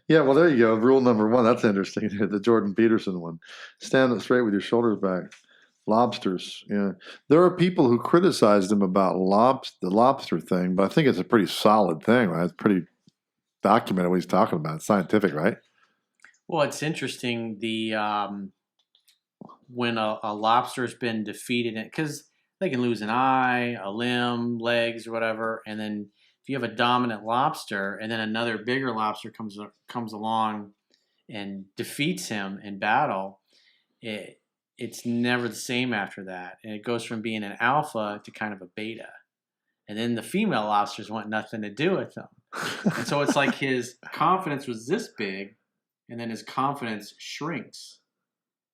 Yeah, well, there you go. Rule number one. That's interesting. The Jordan Peterson one. Stand up straight with your shoulders back. Lobsters. Yeah. There are people who criticize them about the lobster thing, but I think it's a pretty solid thing, right? It's pretty documented what he's talking about. It's scientific, right? Well, it's interesting when a lobster's been defeated, because they can lose an eye, a limb, legs, or whatever, and then if you have a dominant lobster, and then another bigger lobster comes along and defeats him in battle, it's never the same after that, and it goes from being an alpha to kind of a beta, and then the female lobsters want nothing to do with them, and so it's like his confidence was this big, and then his confidence shrinks.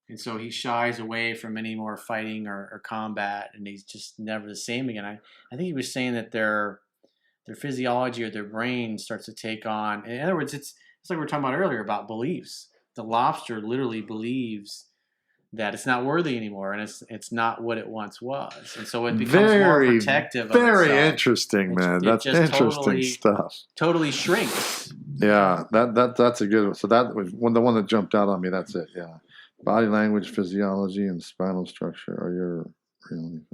And so he shies away from any more fighting or combat, and he's just never the same again. I think he was saying that their physiology or their brain starts to take on. In other words, it's like we were talking about earlier about beliefs. The lobster literally believes that it's not worthy anymore, and it's not what it once was, and so it becomes more protective of itself. Very interesting, man. That's interesting stuff. Totally shrinks. Yeah, that's a good one. So that was the one that jumped out on me. That's it. Yeah. Body language, physiology, and spinal structure are your reality.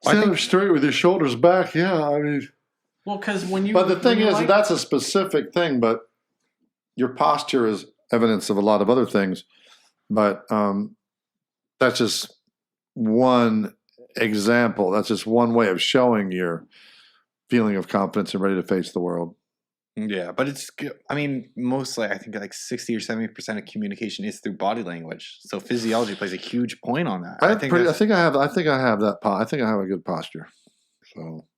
Stand up straight with your shoulders back. Yeah, I mean. Well, because when you. But the thing is, that's a specific thing. But your posture is evidence of a lot of other things. But that's just one example. That's just one way of showing your feeling of confidence and ready to face the world. Yeah, but mostly I think like 60 or 70% of communication is through body language. So physiology plays a huge point on that. I think I have that. I think I have a good posture. So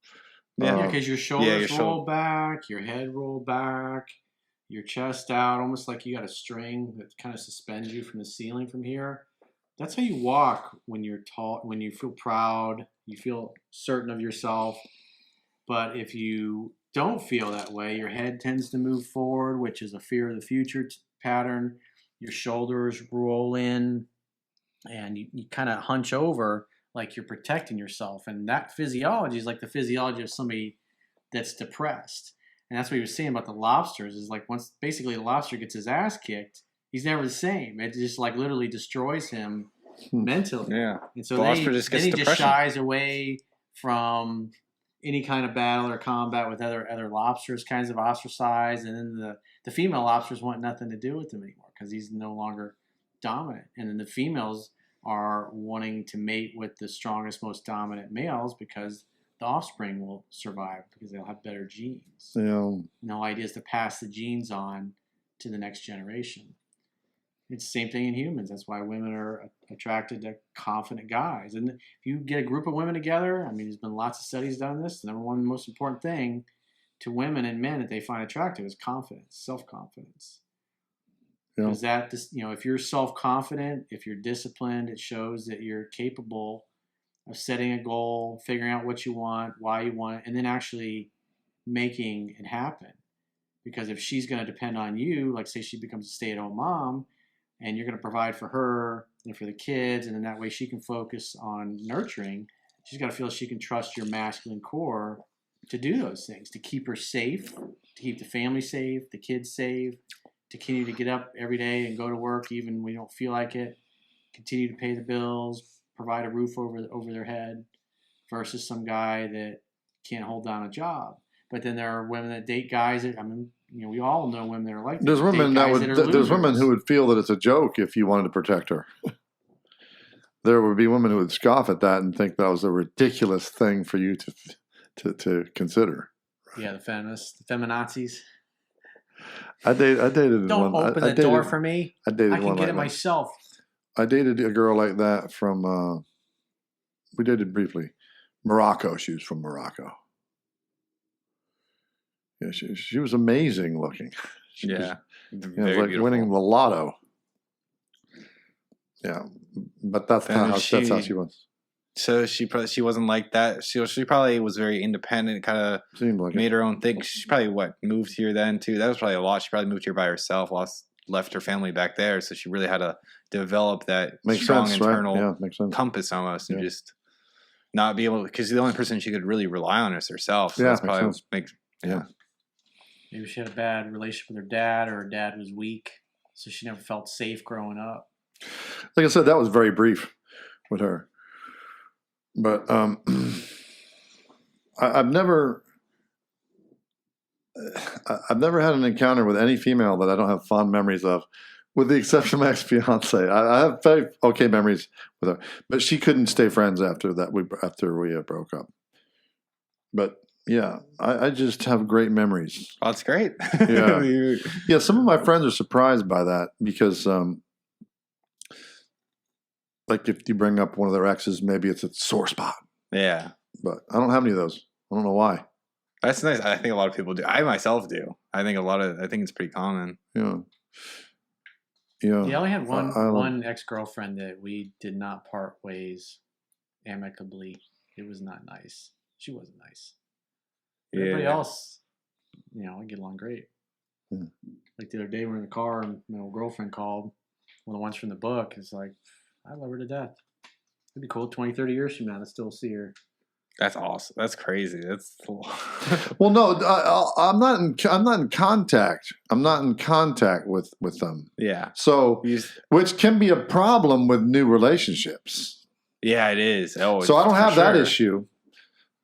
yeah, because your shoulders roll back, your head roll back, your chest out, almost like you got a string that kind of suspends you from the ceiling from here. That's how you walk when you're tall, when you feel proud, you feel certain of yourself. But if you don't feel that way, your head tends to move forward, which is a fear of the future pattern. Your shoulders roll in, and you kind of hunch over like you're protecting yourself. And that physiology is like the physiology of somebody that's depressed. And that's what he was saying about the lobsters, is like once basically the lobster gets his ass kicked, he's never the same. It just like literally destroys him mentally. Yeah. And so then he just shies away from any kind of battle or combat with other lobsters, kinds of ostracized, and then the female lobsters want nothing to do with him anymore because he's no longer dominant. And then the females are wanting to mate with the strongest, most dominant males because the offspring will survive because they'll have better genes. Yeah. No idea is to pass the genes on to the next generation. It's the same thing in humans. That's why women are attracted to confident guys. And if you get a group of women together, I mean, there's been lots of studies done on this. The number one most important thing to women and men that they find attractive is confidence, self-confidence. Because if you're self-confident, if you're disciplined, it shows that you're capable of setting a goal, figuring out what you want, why you want it, and then actually making it happen. Because if she's going to depend on you, like say she becomes a stay-at-home mom, and you're going to provide for her and for the kids, and then that way she can focus on nurturing. She's got to feel she can trust your masculine core to do those things, to keep her safe, to keep the family safe, the kids safe, to continue to get up every day and go to work even when you don't feel like it, continue to pay the bills, provide a roof over their head, versus some guy that can't hold down a job. But then there are women that date guys that, we all know women that are like that. There's women there's women who would feel that it's a joke if you wanted to protect her. There would be women who would scoff at that and think that was a ridiculous thing for you to consider. Yeah, the feminists, the feminazis. I dated Don't one. open the door for me. I can get it myself. I dated a girl like that from. We dated briefly. Morocco. She was from Morocco. Yeah, she was amazing looking. It was like beautiful. Winning the lotto. Yeah, but that's how she was. So she wasn't like that. She probably was very independent, kind of made her own thing. She probably moved here then too. That was probably a lot. She probably moved here by herself, left her family back there. So she really had to develop that strong internal compass almost, and just not be able, because the only person she could really rely on is herself. So that's probably Maybe she had a bad relationship with her dad, or her dad was weak, so she never felt safe growing up. Like I said, that was very brief with her. But I've never had an encounter with any female that I don't have fond memories of, with the exception of my ex-fiance. I have very okay memories with her, but she couldn't stay friends after we broke up. But yeah, I just have great memories. Oh, that's great. Yeah. Yeah, some of my friends are surprised by that because, like, if you bring up one of their exes, maybe it's a sore spot. Yeah. But I don't have any of those. I don't know why. That's nice. I think a lot of people do. I myself do. I think it's pretty common. Yeah. Yeah. Yeah, I only had one ex-girlfriend that we did not part ways amicably. It was not nice. She wasn't nice. Everybody else, I get along great. Yeah. Like the other day, we were in the car, and my old girlfriend called. One of the ones from the book. It's like, I love her to death. It'd be cool 20, 30 years from now to still see her. That's awesome. That's crazy. That's well, no, I'm not in contact. I'm not in contact with them. Yeah. So, which can be a problem with new relationships. Yeah, it is. Oh, so I don't have that issue.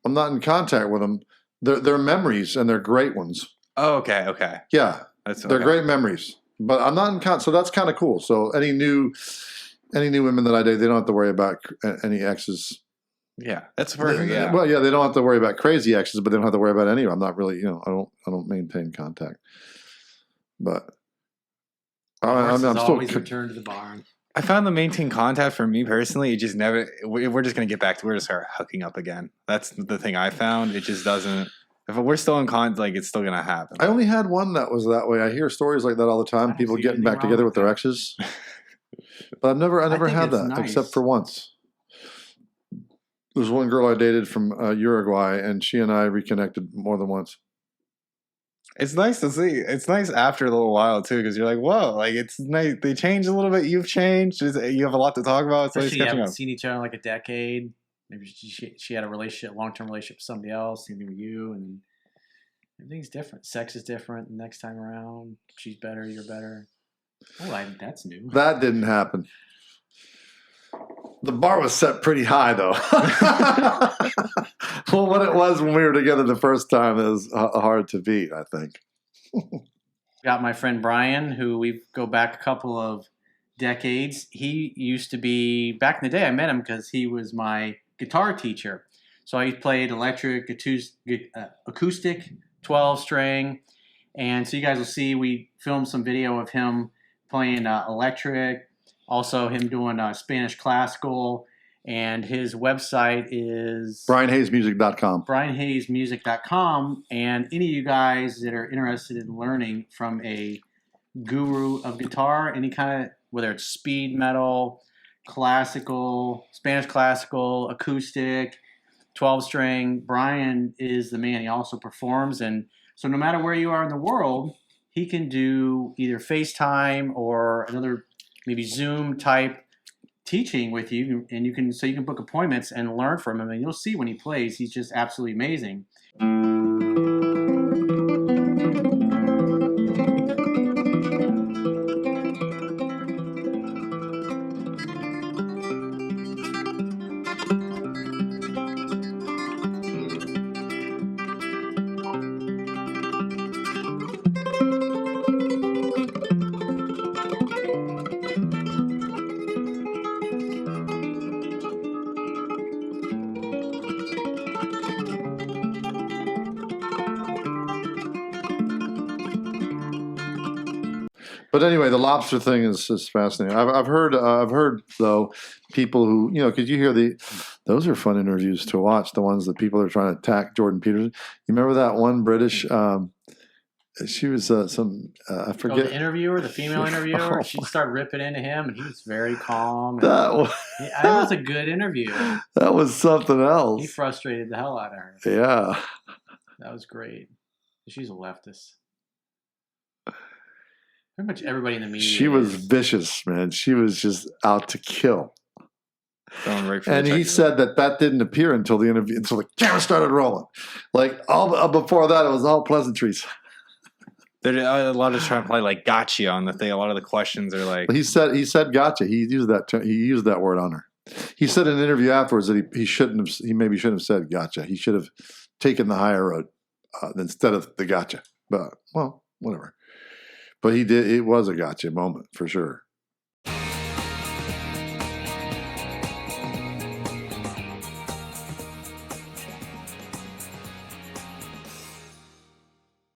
I'm not in contact with them. They're memories, and they're great ones. Oh, okay. Okay. Yeah, they're great memories. But I'm not in contact. So that's kind of cool. So any new women that I date, they don't have to worry about any exes. Yeah, that's perfect. Yeah. Well, yeah, they don't have to worry about crazy exes, but they don't have to worry about any. I'm not really, I don't maintain contact. But I'm still always return to the barn. I found the maintain contact for me personally. It just never. We're just gonna get back to. We're gonna start hooking up again. That's the thing I found. It just doesn't. If we're still in contact, like it's still gonna happen. I only had one that was that way. I hear stories like that all the time. People getting back together with their exes. But I never had that except for once. There's one girl I dated from Uruguay, and she and I reconnected more than once. It's nice to see. It's nice after a little while too, because you're like, whoa, like it's nice. They changed a little bit. You've changed. You have a lot to talk about. So you haven't seen each other in like a decade. Maybe she had a long-term relationship with somebody else, same thing with you, and everything's different. Sex is different the next time around. She's better, you're better. Oh, that's new. That didn't happen. The bar was set pretty high, though. Well, what it was when we were together the first time is hard to beat, I think. Got my friend Brian, who we go back a couple of decades. He used to be, back in the day, I met him because he was my guitar teacher. So I played electric, acoustic, 12-string. And so you guys will see, we filmed some video of him playing electric, also him doing Spanish classical, and his website is BrianHayesMusic.com. BrianHayesMusic.com, and any of you guys that are interested in learning from a guru of guitar, any kind of, whether it's speed metal, classical, Spanish classical, acoustic, 12-string, Brian is the man. He also performs, and so no matter where you are in the world, he can do either FaceTime or another maybe Zoom type teaching with you, and you can book appointments and learn from him, and you'll see when he plays, he's just absolutely amazing. But anyway, the lobster thing is fascinating. I've heard though people who because you hear those are fun interviews to watch. The ones that people are trying to attack Jordan Peterson. You remember that one British? She was I forget. The interviewer, the female interviewer. She started ripping into him, and he was very calm. That was a good interview. That was something else. He frustrated the hell out of her. Yeah, that was great. She's a leftist. Pretty much everybody in the media. She was vicious, man. She was just out to kill. And he said that didn't appear until the interview, until the camera started rolling. Like all before that, it was all pleasantries. There a lot of trying to play like gotcha on the thing. A lot of the questions are like He said gotcha. He used that word on her. He said in an interview afterwards that he maybe shouldn't have said gotcha. He should have taken the higher road instead of the gotcha. But well, whatever. But he did. It was a gotcha moment for sure.